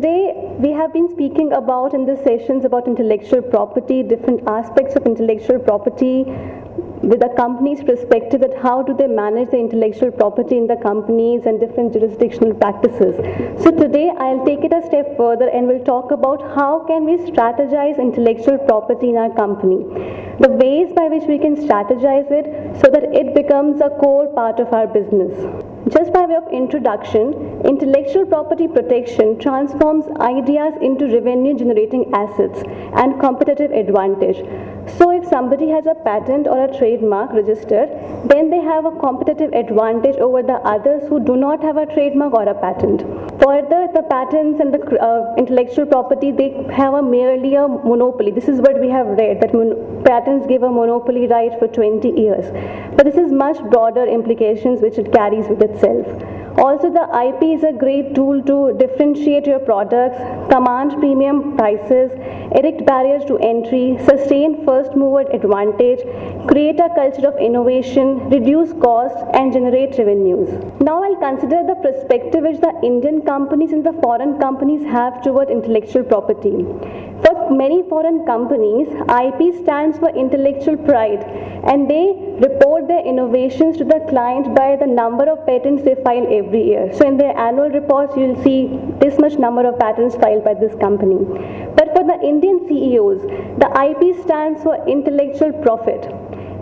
today we have been speaking about in the sessions about intellectual property, different aspects of intellectual property, with the company's perspective that how do they manage the intellectual property in the companies and different jurisdictional practices. So today I'll take it a step further and we'll talk about how can we strategize intellectual property in our company. The ways by which we can strategize it so that it becomes a core part of our business. Just by way of introduction, intellectual property protection transforms ideas into revenue generating assets and competitive advantage. So if somebody has a patent or a trademark registered, then they have a competitive advantage over the others who do not have a trademark or a patent. Further, the patents and the intellectual property, they have merely a monopoly. This is what we have read, that patents give a monopoly right for 20 years. But this is much broader implications which it carries with itself. Also, the IP is a great tool to differentiate your products, command premium prices, erect barriers to entry, sustain first mover advantage, create a culture of innovation, reduce costs, and generate revenues. Now I'll consider the perspective which the Indian companies and the foreign companies have toward intellectual property. For many foreign companies, IP stands for intellectual pride, and they report their innovations to the client by the number of patents they file every year. So in their annual reports, you'll see this much number of patents filed by this company. But for the Indian CEOs, the IP stands for intellectual profit.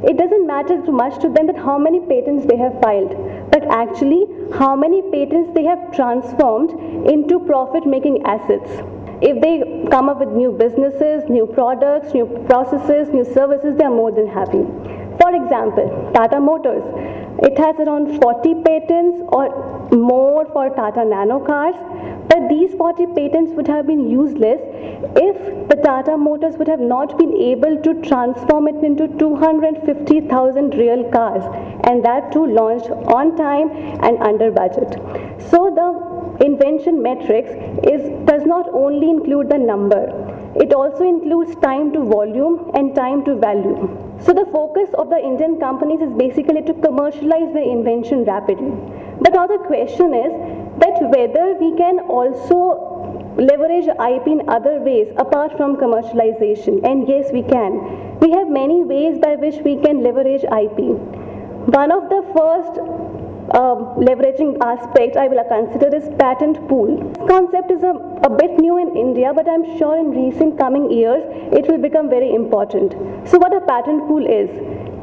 It doesn't matter too much to them that how many patents they have filed, but actually how many patents they have transformed into profit-making assets. If they come up with new businesses, new products, new processes, new services, they are more than happy. For example, Tata Motors. It has around 40 patents or more for Tata Nano cars, but these 40 patents would have been useless if the Tata Motors would have not been able to transform it into 250,000 real cars, and that too launched on time and under budget. So the invention metrics does not only include the number, it also includes time to volume and time to value. So the focus of the Indian companies is basically to commercialize the invention rapidly. But now the question is that whether we can also leverage IP in other ways apart from commercialization. And yes, we can. We have many ways by which we can leverage IP. One of the first leveraging aspect I will consider is patent pool. This concept is a bit new in India, but I'm sure in recent coming years it will become very important. So what a patent pool is?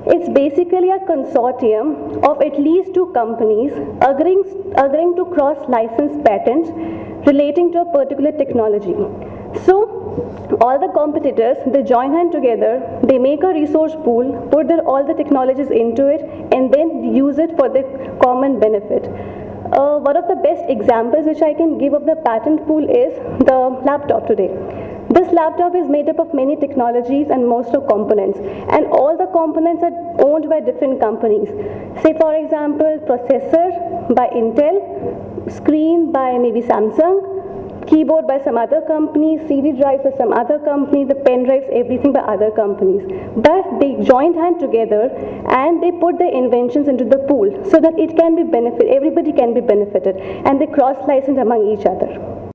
It's basically a consortium of at least two companies agreeing to cross-license patents relating to a particular technology. So all the competitors, they join hand together, they make a resource pool, put all the technologies into it, and then use it for the common benefit. One of the best examples which I can give of the patent pool is the laptop today. This laptop is made up of many technologies and most of components, and all the components are owned by different companies. Say for example, processor by Intel, screen by maybe Samsung, keyboard by some other company, CD drives by some other company, the pen drives, everything by other companies. But they joined hand together and they put their inventions into the pool so that it can be everybody can be benefited, and they cross-license among each other.